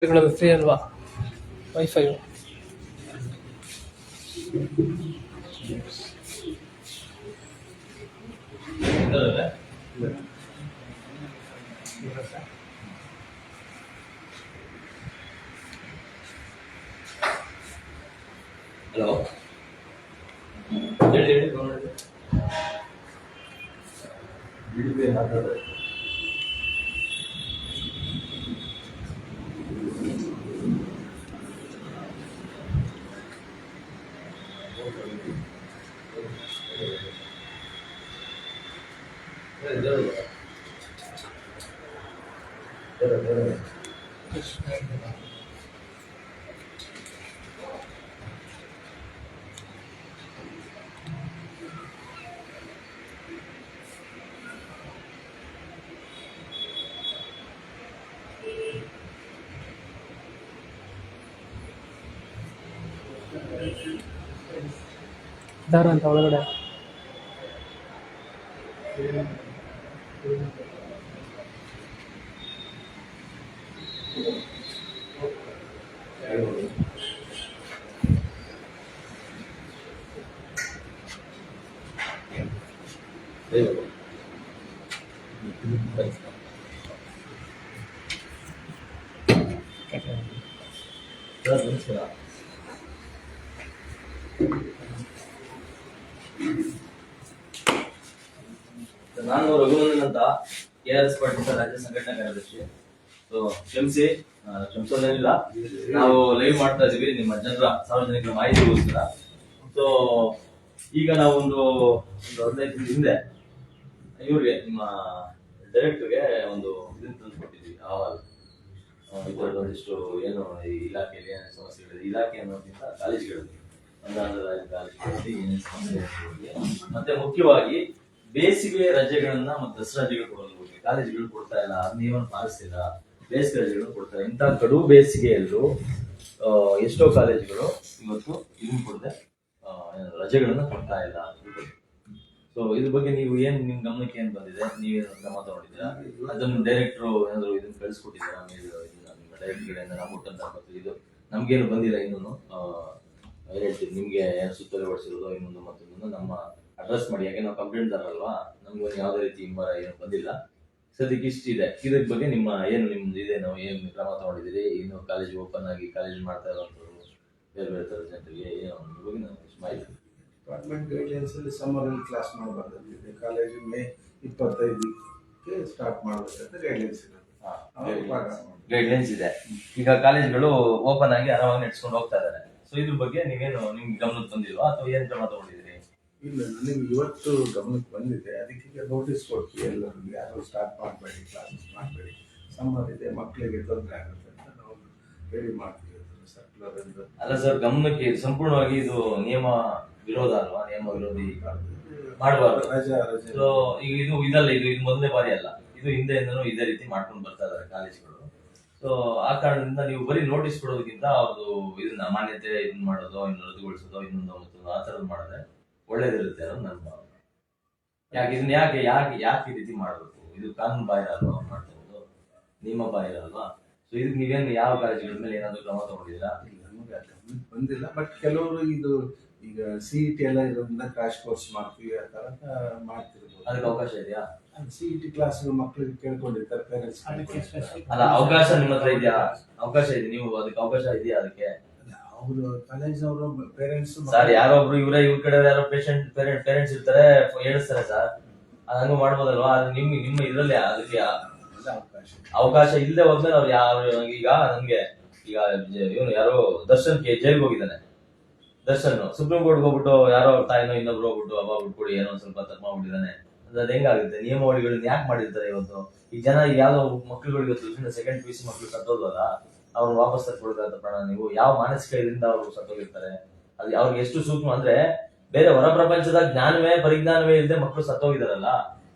Free ಅಲ್ವಾ wifi? Hello, ಹೇಳಿ ಹೇಳಿ. ದಾರ ಅಂತ ಒಳಗಡೆ ನಮಸ್ಕಾರ. ನಾನು ರಘುನಂದನ್ ಅಂತ KRS ಪಾಟೀಲ್ ರಾಜ್ಯ ಸಂಘಟನಾ ಕಾರ್ಯದರ್ಶಿ. ಕ್ಷಮಿಸೋದೇನಿಲ್ಲ, ನಾವು ಲೈವ್ ಮಾಡ್ತಾ ಇದೀವಿ ನಿಮ್ಮ ಸಾರ್ವಜನಿಕರ ಮಾಹಿತಿಗೋಸ್ಕರ. ಸೊ ಈಗ ನಾವು ಒಂದು 15 ದಿನದ ಹಿಂದೆ ಇವ್ರಿಗೆ ನಿಮ್ಮ ಡೈರೆಕ್ಟರ್ಗೆ ಒಂದು ಇದನ್ನ ತಂದುಕೊಟ್ಟಿದ್ವಿ. ಒಂದಿಷ್ಟು ಏನು ಈ ಇಲಾಖೆಯಲ್ಲಿ ಏನೇನು ಸಮಸ್ಯೆಗಳಿದೆ, ಇಲಾಖೆ ಅನ್ನೋದಕ್ಕಿಂತ ಕಾಲೇಜುಗಳಲ್ಲಿ ಕಾಲೇಜುಗಳಲ್ಲಿ ಏನೇನು ಸಮಸ್ಯೆ ಮತ್ತೆ ಮುಖ್ಯವಾಗಿ ಬೇಸಿಗೆ ರಜೆಗಳನ್ನ ಮತ್ತು ದಸರಾ ರಜೆಗಳು ಕೊಡೋದ್ರ ಬಗ್ಗೆ ಕಾಲೇಜುಗಳು ಕೊಡ್ತಾ ಇಲ್ಲ, ನಿಯಮ ಪಾಲಿಸ್ತಿಲ್ಲ, ಬೇಸಿಗೆ ರಜೆಗಳನ್ನು ಕೊಡ್ತಾ ಇಲ್ಲ. ಇಂಥ ಕಡು ಬೇಸಿಗೆಯಲ್ಲೂ ಎಷ್ಟೋ ಕಾಲೇಜುಗಳು ಇವತ್ತು ಇದನ್ನು ಕೊಡದೆ ರಜೆಗಳನ್ನ ಕೊಡ್ತಾ ಇಲ್ಲ. ಸೊ ಇದ್ರ ಬಗ್ಗೆ ನೀವು ನಿಮ್ ಗಮನಕ್ಕೆ ಏನ್ ಬಂದಿದೆ? ನೀವೇನು ಕ್ರಮ ತಗೊಂಡಿದ್ದೀರಾ? ಅದನ್ನು ಡೈರೆಕ್ಟ್ರು ಏನಾದ್ರು ಇದನ್ನ ಕಳಿಸ್ಕೊಟ್ಟಿದ್ದೀರಾ? ನಿಮ್ಮ ಡೈರೆಕ್ಟರ್ಗಳಿಂದ ನಾವು ಕೊಟ್ಟಂತ ಇದು ನಮ್ಗೇನು ಬಂದಿಲ್ಲ ಇನ್ನೂ. ಹೇಳ್ತೀವಿ ನಿಮ್ಗೆ ಏನು ಸುತ್ತೋಲೆ ಹೊಡಿಸಿರೋದು ಇನ್ನೊಂದು ಮತ್ತೊಂದು ನಮ್ಮ ಅಡ್ರೆಸ್ ಮಾಡಿ. ಯಾಕೆ ನಾವು ಕಂಪ್ಲೇಂಟ್ ತರಲ್ವಾ, ನಮ್ಗೆ ಯಾವುದೇ ರೀತಿ ಏನು ಬಂದಿಲ್ಲ. ಸದ್ಯಕ್ಕೆ ಇಷ್ಟಿದೆ. ಇದ್ರ ಬಗ್ಗೆ ನಿಮ್ದು ಇದೆ, ನಾವು ಏನು ಕ್ರಮ ತಗೊಂಡಿದ್ದೀರಿ? ಇನ್ನು ಕಾಲೇಜ್ ಓಪನ್ ಆಗಿ ಕಾಲೇಜ್ ಮಾಡ್ತಾ ಇರೋಂಥವ್ರು ಬೇರೆ ಬೇರೆ ಥರದ ಜನರಿಗೆ ಏನು ಬಗ್ಗೆ ನಾವು ಮಾಹಿತಿ. ಡಿಪಾರ್ಟ್ಮೆಂಟ್ ಗೈಡ್ಲೈನ್ಸ್ ಅಲ್ಲಿ ಸಮ್ಮರಲ್ಲಿ ಕ್ಲಾಸ್ ಮಾಡಬಾರ್ದಂತಿದೆ. ಕಾಲೇಜು ಮೇ 25ಕ್ಕೆ ಸ್ಟಾರ್ಟ್ ಮಾಡಬೇಕಂತ ಗೈಡ್ಲೈನ್ಸ್ ಇದೆ. ಗೈಡ್ಲೈನ್ಸ್ ಇದೆ. ಈಗ ಕಾಲೇಜ್ಗಳು ಓಪನ್ ಆಗಿ ಆರಾಮಾಗಿ ನಡೆಸ್ಕೊಂಡು ಹೋಗ್ತಾ ಇದ್ದಾರೆ. ಸೊ ಇದ್ರ ಬಗ್ಗೆ ನೀವೇನು ನಿಮ್ಗೆ ಗಮನಕ್ಕೆ ಬಂದಿಲ್ವಾ ಅಥವಾ ಏನ್ ಕ್ರಮ ತಗೊಂಡಿದ್ದೀರಿ? ಇಲ್ಲ, ನನಗೆ ಇವತ್ತು ಗಮನಕ್ಕೆ ಬಂದಿದೆ. ಅದಕ್ಕೆ ನೋಟಿಸ್ ಕೊಡ್ತೀವಿ ಎಲ್ಲರಿಗೂ, ಯಾರು ಸ್ಟಾರ್ಟ್ ಮಾಡಬೇಡಿ, ಕ್ಲಾಸಸ್ ಮಾಡಬೇಡಿ, ಸಮ್ಮರ್ ಇದೆ, ಮಕ್ಕಳಿಗೆ ತೊಂದರೆ ಆಗುತ್ತೆ ಅಂತ ನಾವು ಹೇಳಿ ಮಾಡ್ತೀವಿ. ಸರ್ಕ್ಯುಲರ್ ಅಲ್ಲ ಸರ್, ಗಮನಕ್ಕೆ ಸಂಪೂರ್ಣವಾಗಿ ಇದು ನಿಯಮ ವಿರೋಧ ಅಲ್ವಾ? ನಿಯಮ ವಿರೋಧಿ ಮಾಡಬಾರ್ದು. ಸೊ ಈಗ ಇದು ಮೊದಲನೇ ಬಾರಿ ಅಲ್ಲ, ಇದು ಹಿಂದೆಯಿಂದನೂ ಇದೇ ರೀತಿ ಮಾಡ್ಕೊಂಡು ಬರ್ತಾ ಇದಾರೆ ಕಾಲೇಜುಗಳು. ಸೊ ಆ ಕಾರಣದಿಂದ ನೀವು ಬರೀ ನೋಟಿಸ್ ಕೊಡೋದಕ್ಕಿಂತ ಅವ್ರದ್ದು ಇದನ್ನ ಮಾನ್ಯತೆ ಇದನ್ನ ಮಾಡೋದು, ಇನ್ನು ರದ್ದುಗೊಳಿಸೋದು, ಇನ್ನೊಂದು ಮತ್ತೊಂದು ಆ ಥರದ್ದು ಮಾಡಿದ್ರೆ ಒಳ್ಳೇದಿರುತ್ತೆ ಅನ್ನೋದು ನನ್ನ ಭಾವನೆ. ಯಾಕೆ ಈ ರೀತಿ ಮಾಡಬೇಕು? ಇದು ಕಾನೂನು ಬಾಹಿರ ಅಲ್ವಾ ಮಾಡ್ತಿರೋದು, ನಿಯಮ ಬಾಹಿರ ಅಲ್ವಾ? ಸೊ ಇದಕ್ಕೆ ನೀವೇನು ಯಾವ ಕಾಲೇಜುಗಳ ಮೇಲೆ ಏನಾದ್ರು ಕ್ರಮ ತಗೊಂಡಿದ್ದೀರಾ? ನಮಗೆ ಬಂದಿಲ್ಲ, ಬಟ್ ಕೆಲವರು ಇದು ಈಗ CET ಎಲ್ಲ ಇರೋದ್ರಿಂದ ಕ್ರಾಶ್ ಕೋರ್ಸ್ ಮಾಡ್ತೀವಿ, ಆ ತರ ಮಾಡ್ತಿರ್ಬೋದು. ಅದಕ್ಕೆ ಅವಕಾಶ ಇದೆಯಾ? CET ಕ್ಲಾಸ್ ಮಕ್ಕಳಿಗೆ ಕೇಳ್ಕೊಂಡಿರ್ತಾರೆ ಪೇರೆಂಟ್ಸ್. ಅಲ್ಲ, ಅವಕಾಶ ನಿಮ್ಮ ಹತ್ರ ಇದೆಯಾ? ಅವಕಾಶ ಇದೆ, ನೀವು ಅದಕ್ಕೆ ಅವಕಾಶ ಇದೆಯಾ? ಅದಕ್ಕೆ ಅವರು ಕಾಲೇಜ್ ಅವರು ಪೇರೆಂಟ್ಸ್ ಸರ್ ಯಾರೊಬ್ರು ಇವ್ರ ಕಡೆ ಯಾರೋ ಪೇರೆಂಟ್ಸ್ ಇರ್ತಾರೆ, ಹೇಳಿಸ್ತಾರೆ ಸರ್, ಹಂಗ ಮಾಡ್ಬೋದಲ್ವಾ? ಅದು ನಿಮ್ಮ ಇದ್ರಲ್ಲಿ ಅದಕ್ಕೆ ಅವಕಾಶ ಇಲ್ಲದೆ ಹೋದ್ಮೇಲೆ ಅವ್ರು ಈಗ ನನ್ಗೆ ಇವನು ಯಾರೋ ದರ್ಶನ್ ಜೈಲ್ಗೆ ಹೋಗಿದ್ದಾನೆ. ದರ್ಶನ್ ಸುಪ್ರೀಂ ಕೋರ್ಟ್ ಹೋಗ್ಬಿಟ್ಟು ಯಾರೋ ತಾಯಿನೋ ಇನ್ನೊಬ್ರು ಹೋಗ್ಬಿಟ್ಟು ಅಬ್ಬ ಬಿಟ್ಕೊಡಿ ಏನೋ ಸ್ವಲ್ಪ ತಪ್ಪು ಮಾಡ್ಬಿಟ್ಟಿದ್ದಾನೆ. ಅದು ಹೆಂಗಾಗುತ್ತೆ? ನಿಯಮಾವಳಿಗಳನ್ನ ಯಾಕೆ ಮಾಡಿರ್ತಾರೆ ಇವತ್ತು? ಈ ಜನ ಯಾವ್ದೋ ಮಕ್ಳುಗಳಿಗೆ ಸೆಕೆಂಡ್ PUC ಮಕ್ಳು ಸತ್ತೋದ್ವಲ್ಲ, ಅವ್ರು ವಾಪಸ್ ತರ್ಕೊಡ್ತಾರೆ ಪ್ರಾಣ. ನೀವು ಯಾವ ಮಾನಸಿಕ ಇದರಿಂದ ಅವ್ರು ಸತ್ತೋಗಿರ್ತಾರೆ? ಅದು ಅವ್ರಿಗೆ ಎಷ್ಟು ಸೂಕ್ಷ್ಮ ಅಂದ್ರೆ, ಬೇರೆ ಹೊರ ಪ್ರಪಂಚದ ಪರಿಜ್ಞಾನವೇ ಇಲ್ಲದೆ ಮಕ್ಕಳು ಸತ್ತೋಗಿದಾರಲ್ಲ.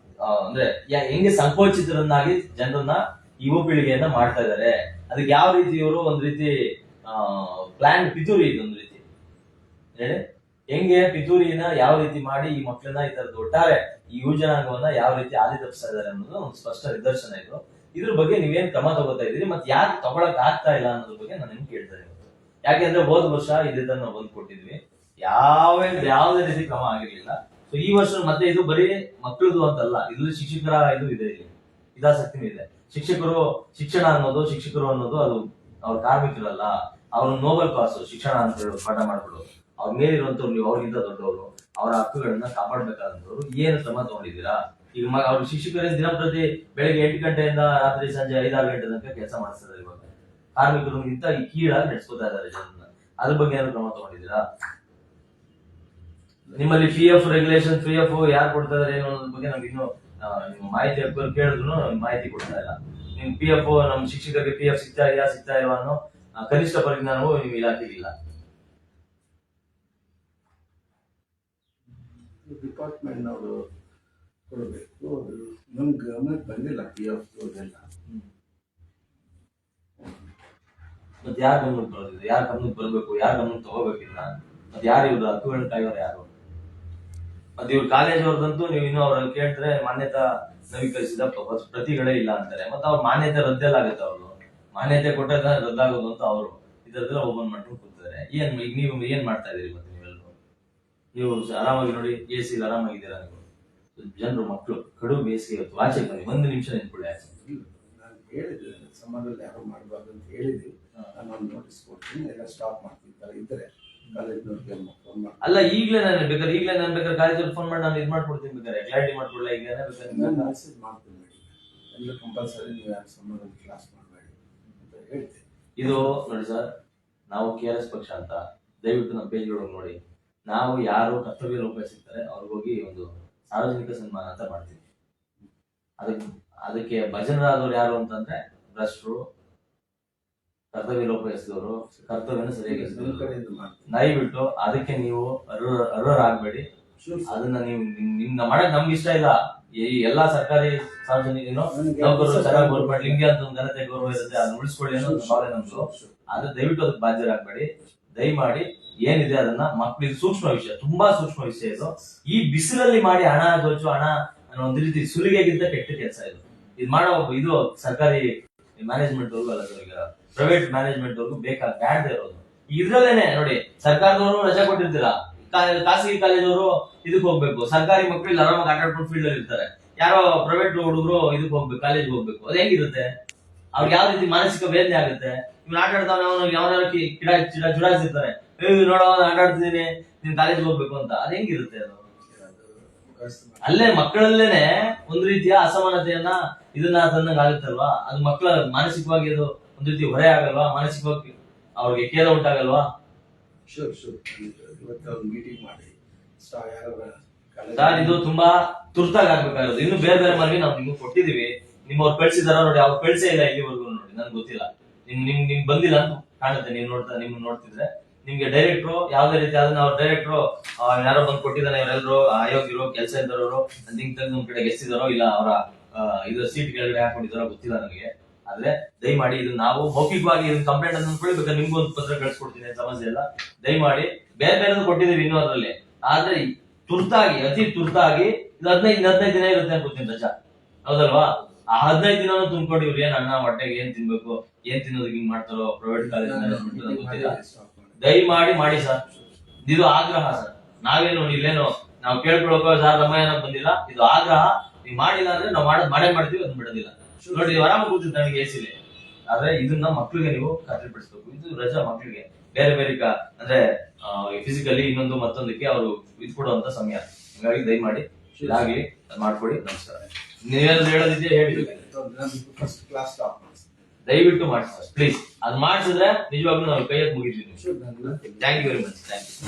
ಅಂದ್ರೆ ಹೆಂಗೆ ಸಂಕೋಚಿತರನ್ನಾಗಿ ಜನರನ್ನ ಯುವ ಪೀಳಿಗೆಯನ್ನ ಮಾಡ್ತಾ ಇದಾರೆ. ಅದಕ್ಕೆ ಯಾವ ರೀತಿ ಇವರು ಒಂದ್ ರೀತಿ ಪ್ಲಾನ್ ಪಿತೂರಿ, ಇದೊಂದು ರೀತಿ ಹೇಳಿ ಹೆಂಗೆ ಪಿತೂರಿನ ಯಾವ ರೀತಿ ಮಾಡಿ ಈ ಮಕ್ಕಳನ್ನ ಈ ತರದ್ದು ಒಟ್ಟಾರೆ ಈ ಯುವ ಜನಾಂಗವನ್ನ ಯಾವ ರೀತಿ ಹಾದಿ ತಪ್ಪಿಸ್ತಾ ಇದಾರೆ ಅನ್ನೋದು ಒಂದು ಸ್ಪಷ್ಟ ನಿದರ್ಶನ ಇದು. ಇದ್ರ ಬಗ್ಗೆ ನೀವೇನ್ ಕ್ರಮ ತಗೋತಾ ಇದೀರಿ ಮತ್ತೆ ಯಾಕೆ ತಗೊಳಕ್ ಆಗ್ತಾ ಇಲ್ಲ ಅನ್ನೋದ್ರ ಬಗ್ಗೆ ನಾನು ನಿಮ್ಗೆ ಕೇಳ್ತಾ ಇದ್ದೀನಿ. ಯಾಕೆಂದ್ರೆ ಹೋದ ವರ್ಷ ಇದನ್ನ ನಾವು ಬಂದ್ ಕೊಟ್ಟಿದ್ವಿ, ಯಾವುದೇ ರೀತಿ ಕ್ರಮ ಆಗಿರ್ಲಿಲ್ಲ. ಸೊ ಈ ವರ್ಷ ಮತ್ತೆ ಇದು ಬರೀ ಮಕ್ಕಳದು ಅಂತಲ್ಲ, ಇದು ಶಿಕ್ಷಕರ ಇದು ಇದೆ, ಇಲ್ಲಿ ಹಿತಾಸಕ್ತಿನೂ ಇದೆ. ಶಿಕ್ಷಣ ಅನ್ನೋದು ಶಿಕ್ಷಕರು ಅನ್ನೋದು ಅದು ಅವ್ರ ಕಾರ್ಮಿಕರಲ್ಲ, ಅವ್ರ ನೋಬಲ್ ಕಾಸು ಶಿಕ್ಷಣ ಅಂತ ಹೇಳೋದು, ಪಾಠ ಮಾಡ್ಬಿಡೋದು. ಅವ್ರ ಮೇಲಿರುವಂತವ್ರು, ನೀವು ಅವ್ರಿಗಿಂತ ದೊಡ್ಡವರು, ಅವರ ಹಕ್ಕುಗಳನ್ನ ಕಾಪಾಡ್ಬೇಕಾದಂತವ್ರು ಏನು ಕ್ರಮ ತಗೊಂಡಿದ್ದೀರಾ? ಈಗ ಅವ್ರ ಶಿಕ್ಷಕರಿಗೆ ದಿನಪ್ರತಿ ಬೆಳಗ್ಗೆ 8 ಗಂಟೆಯಿಂದ ರಾತ್ರಿ ಸಂಜೆ 5-6 ಗಂಟೆ ತನಕ ಕೆಲಸ ಮಾಡಿಸ್ತಾರೆ. ಇವಾಗ ಕಾರ್ಮಿಕರಿಗಿಂತ ಈ ಕೀಳಾಗಿ ನಡೆಸ್ಕೊತಾ ಇದ್ದಾರೆ ಜನರನ್ನ. ಅದ್ರ ಬಗ್ಗೆ ಏನಾದ್ರು ಕ್ರಮ ತಗೊಂಡಿದ್ದೀರಾ? ನಿಮ್ಮಲ್ಲಿ PF ರೆಗ್ಯುಲೇಷನ್, PF ಯಾರು ಕೊಡ್ತಾ ಇದಾರೆ ಏನು ಅನ್ನೋದ್ರ ಬಗ್ಗೆ ನಮ್ಗೆ ಇನ್ನೂ ನಿಮ್ಮ ಮಾಹಿತಿ ಹಕ್ಕು ಕೇಳಿದ್ರು ಮಾಹಿತಿ ಕೊಡ್ತಾ ಇಲ್ಲ. ನಿಮ್ PF ನಮ್ಮ ಶಿಕ್ಷಕರಿಗೆ PF ಸಿಗ್ತಾ ಇಲ್ವಾ ಅನ್ನೋ ಕನಿಷ್ಠ ಪರಿಜ್ಞಾನವೂ ನಿಮ್ ಇಲಾಖೆಗಿಲ್ಲ. ಡಿಪಾರ್ಟ್ಮೆಂಟ್ ಅವರು ಕೊಡಬೇಕು, ಅದು ನಮ್ ಗಮನಕ್ಕೆ ಬಂದಿಲ್ಲ. PF ಅದೆಲ್ಲ ಮತ್ತೆ ಯಾರ ಗಮನಕ್ಕೆ ಬರೋದಿದೆ? ಯಾರ ಗಮನಕ್ಕೆ ಬರ್ಬೇಕು? ಯಾರ ಗಮನಕ್ಕೆ ತಗೋಬೇಕಿಲ್ಲ? ಮತ್ತೆ ಯಾರು ಇವ್ರು ಹಕ್ಕುಗಳನ್ನ ಕಾಯೋರು ಯಾರು? ಮತ್ತೆ ಇವ್ರು ಕಾಲೇಜ್ ಅವ್ರದಂತೂ ನೀವು ಇನ್ನೂ ಅವ್ರನ್ನ ಕೇಳಿದ್ರೆ ಮಾನ್ಯತಾ ನವೀಕರಿಸಿದ ಪ್ರತಿಗಳೇ ಇಲ್ಲ ಅಂತಾರೆ. ಮತ್ತೆ ಅವ್ರ ಮಾನ್ಯತೆ ರದ್ದೆಲ್ಲಾಗುತ್ತೆ. ಅವ್ರು ಮಾನ್ಯತೆ ಕೊಟ್ಟಾಗ ರದ್ದಾಗೋದು ಅಂತ ಅವರು ಇದೆಲ್ಲ ಓಪನ್ ಮಾಡ್ಕೊಂಡು ಕೂತಾರೆ. ಈಗ ನೀವು ಏನ್ ಮಾಡ್ತಾ ಇದೀರಿ? ಮತ್ತೆ ನೀವೆಲ್ಲರೂ ನೀವು ಆರಾಮಾಗಿ ನೋಡಿ, AC ಆರಾಮಾಗಿದ್ದೀರಾ ನೀವು? ಜನರು ಮಕ್ಕಳು ಕಡು ಬೇಸಿಗೆ ಇವತ್ತು ಆಚೆ ಬನ್ನಿ, 1 ನಿಮಿಷ ನಿಂತ್ಕೊಳ್ಳಿ ಆಚೆ. ನಾನು ಹೇಳಿದ್ದೆ ಸಮಾಜದಲ್ಲಿ ಯಾರು ಮಾಡಬಾರ್ದು ಅಂತ ಹೇಳಿದ್ವಿ. ನಾನು ಒಂದು ನೋಟಿಸ್ ಕೊಡ್ತೀನಿ, ಎಲ್ಲ ಸ್ಟಾಪ್ ಮಾಡ್ತಿರ್ತಾರೆ ಇದ್ರೆ ಕಾಲೇಜ್ನವ್ರಿಗೆ ಫೋನ್ ಮಾಡಿ. ಅಲ್ಲ, ಈಗಲೇ ನಾನು ಬೇಕಾದ್ರೆ ಕಾಲೇಜಲ್ಲಿ ಫೋನ್ ಮಾಡಿ ನಾನು ಇದು ಮಾಡ್ಕೊಡ್ತೀನಿ, ಬೇಕಾದ್ರೆ ಕ್ಲಾರಿಟಿ ಮಾಡ್ಕೊಡ್ಲ. ಈಗ ನಾನು ಮೆಸೇಜ್ ಮಾಡ್ತೀನಿ ಮೇಡಮ್, ಎಲ್ಲ ಕಂಪಲ್ಸರಿ ನೀವು ಯಾರು ಸಮಾಜದಲ್ಲಿ ಕ್ಲಾಸ್ ಮಾಡಬೇಡಿ ಅಂತ ಹೇಳ್ತೀನಿ. ಇದು ನೋಡಿ ಸರ್, ನಾವು KRS ಪಕ್ಷ ಅಂತ ದಯವಿಟ್ಟು ನಮ್ಮ ಪೇಜ್ಗಳಿಗೆ ನೋಡಿ. ನಾವು ಯಾರು ಕರ್ತವ್ಯ ಲೋಪ ಸಿಗ್ತಾರೆ ಅವ್ರಿಗೋಗಿ ಒಂದು ಸಾರ್ವಜನಿಕ ಸನ್ಮಾನ ಅಂತ ಮಾಡ್ತೀವಿ. ಅದಕ್ಕೆ ಭಜನರಾದವ್ರು ಯಾರು ಅಂತಂದ್ರೆ ಭ್ರಷ್ಟರು, ಕರ್ತವ್ಯ ಲೋಪ ಎಸೆದವರು, ಕರ್ತವ್ಯನ ಸರಿಯಾಗಿ ಎಸೆದವರು. ದಯವಿಟ್ಟು ಅದಕ್ಕೆ ನೀವು ಅರ್ಹರಾಗಬೇಡಿ. ಅದನ್ನ ನೀವು ನಿಮ್ನ ಮಾಡಕ್ ನಮ್ಗೆ ಇಷ್ಟ ಇಲ್ಲ. ಈ ಎಲ್ಲಾ ಸರ್ಕಾರಿ ಸಾರ್ವಜನಿಕ ನೌಕರರು ಚೆನ್ನಾಗಿ ಗೌರವ, ನಿಮ್ಗೆ ಅಂತ ಒಂದು ಘನತೆ ಗೌರವ ಇರುತ್ತೆ, ಅದನ್ನ ಉಳಿಸ್ಕೊಳ್ಳಿ ಅನ್ನೋ ಭಾವನೆ ನಮ್ದು. ಆದ್ರೆ ದಯವಿಟ್ಟು ಅದಕ್ಕೆ ಬಾಧ್ಯರಾಗಬೇಡಿ. ದಯಮಾಡಿ ಏನಿದೆ ಅದನ್ನ ಮಕ್ಕಳಿಗೆ ಸೂಕ್ಷ್ಮ ವಿಷಯ, ತುಂಬಾ ಸೂಕ್ಷ್ಮ ವಿಷಯ ಇದು. ಈ ಬಿಸಿಲಲ್ಲಿ ಮಾಡಿ ಹಣ ದೋಚು, ಹಣ ಅನ್ನೋ ಒಂದು ರೀತಿ ಸುಲಿಗೆಗಿಂತ ಕೆಟ್ಟ ಕೆಲಸ ಇದು. ಇದು ಮಾಡೋ ಇದು ಸರ್ಕಾರಿ ಮ್ಯಾನೇಜ್ಮೆಂಟ್ ಅವ್ರಿಗೂ ಅಲ್ಲ ಸರ್, ಈಗ ಪ್ರೈವೇಟ್ ಮ್ಯಾನೇಜ್ಮೆಂಟ್ ಅವ್ರಿಗೂ ಬ್ಯಾಡದೇ ಇರೋದು. ಇದ್ರಲ್ಲೇನೆ ನೋಡಿ, ಸರ್ಕಾರದವರು ರಜೆ ಕೊಟ್ಟಿರ್ತೀರಾ, ಖಾಸಗಿ ಕಾಲೇಜ್ ಅವರು ಇದಕ್ ಹೋಗ್ಬೇಕು, ಸರ್ಕಾರಿ ಮಕ್ಕಳು ಇಲ್ಲಿ ಆರಾಮಾಗಿ ಆಟ ಆಡ್ಕೊಂಡು ಫೀಲ್ಡ್ ಅಲ್ಲಿ ಇರ್ತಾರೆ. ಯಾರೋ ಪ್ರೈವೇಟ್ ಹುಡುಗರು ಇದಕ್ ಹೋಗ್ಬೇಕು, ಕಾಲೇಜ್ ಹೋಗ್ಬೇಕು. ಅದ್ ಹೆಂಗಿರುತ್ತೆ? ಅವ್ರಿಗೆ ಯಾವ ರೀತಿ ಮಾನಸಿಕ ವೇದನೆ ಆಗುತ್ತೆ? ಇವ್ನು ಆಟ ಆಡ್ತಾನೆ, ಅವನು ಚುಡಾಯಿಸಿರ್ತಾರೆ, ನೋಡೋ ಆಟ ಆಡ್ತಿದ್ದೀನಿ, ನೀನ್ ಕಾಲೇಜ್ ಹೋಗ್ಬೇಕು ಅಂತ. ಅದ್ ಹೆಂಗಿರುತ್ತೆ? ಅದು ಅಲ್ಲೇ ಮಕ್ಕಳಲ್ಲೇನೆ ಒಂದ್ ರೀತಿಯ ಅಸಮಾನತೆಯನ್ನ ಇದನ್ನ ತಂದಂಗ ಆಗುತ್ತಲ್ವಾ? ಅದು ಮಕ್ಕಳ ಮಾನಸಿಕವಾಗಿ ಅದು ಒಂದ್ ರೀತಿ ಹೊರೆ ಆಗಲ್ವಾ? ಮಾನಸಿಕವಾಗಿ ಅವ್ರಿಗೆ ಖೇದ ಉಂಟಾಗಲ್ವಾ? ಶೂರ್ ಇವತ್ತು ಒಂದು ಮೀಟಿಂಗ್ ಮಾಡಿ ಸರ್, ಇದು ತುಂಬಾ ತುರ್ತಾಗಿ ಆಗ್ಬೇಕಾಗಿರೋದು. ಇನ್ನು ಬೇರೆ ಬೇರೆ ಮನವಿ ನಾವು ನಿಮ್ಗೆ ಕೊಟ್ಟಿದೀವಿ. ನಿಮ್ಮವ್ರು ಕಳ್ಸಿದಾರ ನೋಡಿ, ಅವ್ರು ಕಳ್ಸೇ ಇಲ್ಲ ಇಲ್ಲಿವರೆಗೂ. ನೋಡಿ, ನನ್ಗೆ ಗೊತ್ತಿಲ್ಲ, ನಿಮ್ ಬಂದಿಲ್ಲ ಅಂತ ಕಾಣುತ್ತೆ. ನಿಮ್ ನೋಡ್ತಿದ್ರೆ ನಿಮ್ಗೆ ಡೈರೆಕ್ಟ್ರು ಯಾವ್ದೇ ರೀತಿ ಅದನ್ನ ಅವ್ರ ಡೈರೆಕ್ಟ್ರು ಯಾರೋ ಬಂದು ಕೊಟ್ಟಿದ್ದಾನೆ, ಇವರೆಲ್ಲರೂ ಅಯೋಗ್ಯರು, ಕೆಲಸ ಇದ್ದವರು ನಿಂಗೆ ತೆಗೆದು ನಮ್ ಕಡೆಗೆ ಎಸ್ತಿದಾರೋ ಇಲ್ಲ ಅವರ ಇದು ಸೀಟ್ ಕೆಳಗಡೆ ಹಾಕೊಂಡಿದಾರೋ ಗೊತ್ತಿಲ್ಲ ನನಗೆ. ಆದ್ರೆ ದಯಮಾಡಿ ಇದು ನಾವು ಮೌಖಿಕವಾಗಿ ಇದನ್ನ ಕಂಪ್ಲೇಂಟ್ ಅನ್ನು ಬೇಕಾದ್ರೆ ನಿಮ್ಗೂ ಒಂದು ಪತ್ರ ಕಳ್ಸಿಕೊಡ್ತೀನಿ, ಸಮಸ್ಯೆ ಇಲ್ಲ. ದಯಮಾಡಿ ಬೇರೆ ಬೇರೆ ಕೊಟ್ಟಿದೀವಿ ಇನ್ನೂ ಅದರಲ್ಲಿ. ಆದ್ರೆ ತುರ್ತಾಗಿ, ಅತಿ ತುರ್ತಾಗಿ ಇದು 15 ದಿನ ಇರುತ್ತೆ ಅನ್ಕೋತೀನಿ ರಜಾ, ಹೌದಲ್ವಾ? ಆ 15 ದಿನ ತುಂಬ್ಕೊಂಡು ಇವ್ರು ಏನ್ ಅಣ್ಣ ಹೊಟ್ಟೆಗೆ ಏನ್ ತಿನ್ಬೇಕು, ಏನ್ ತಿನ್ನೋದಕ್ಕೆ ಹಿಂಗ್ ಮಾಡ್ತಾರೋ ಪ್ರೈವೇಟ್ ಕಾಲೇಜ್ ಮ್ಯಾನೇಜ್ಮೆಂಟ್ ಗೊತ್ತಿಲ್ಲ. ದಯಮಾಡಿ ಮಾಡಿ ಸರ್, ಇದು ಆಗ್ರಹ ಸರ್. ನಾವೇನು ಇಲ್ಲೇನು ನಾವು ಕೇಳ್ಕೊಳಕೋ ರಮಾಯಣ ಬಂದಿಲ್ಲ, ಇದು ಆಗ್ರಹ. ನೀವು ಮಾಡಿಲ್ಲ ಅಂದ್ರೆ ನಾವು ಮಾಡೇ ಮಾಡ್ತೀವಿ, ಅದನ್ನ ಬಿಡೋದಿಲ್ಲ. ನೋಡಿ, ನೀವು ಆರಾಮ ಕೂತಿದ್ದ ನನಗೆ AC-ಲಿ. ಆದ್ರೆ ಇದನ್ನ ಮಕ್ಳಿಗೆ ನೀವು ಖಾತ್ರಿಪಡಿಸ್ಬೇಕು. ಇದು ರಜಾ ಮಕ್ಳಿಗೆ ಬೇರೆ ಬೇರೆ ಅಂದ್ರೆ ಫಿಸಿಕಲಿ ಇನ್ನೊಂದು ಮತ್ತೊಂದಕ್ಕೆ ಅವರು ಇದ್ಕೊಡುವಂತ ಸಮಯ. ಹಾಗಾಗಿ ದಯಮಾಡಿ ಇದಾಗ್ಲಿ ಮಾಡ್ಕೊಡಿ. ನಮಸ್ಕಾರ. ನೀವೇನಾದ್ರು ಹೇಳೋದಿದ್ಯಾ ಹೇಳಿ. ಫಸ್ಟ್ ಕ್ಲಾಸ್ ಸ್ಟಾಪ್ ದಯವಿಟ್ಟು ಮಾಡಿ ಸರ್, ಪ್ಲೀಸ್. ಅದು ಮಾಡಿಸಿದ್ರೆ ನಿಜವಾಗ್ಲೂ ನಾವು ಕೈ ಎತ್ತು ಮುಗಿದ್ವಿ. Thank you very much. Thank you.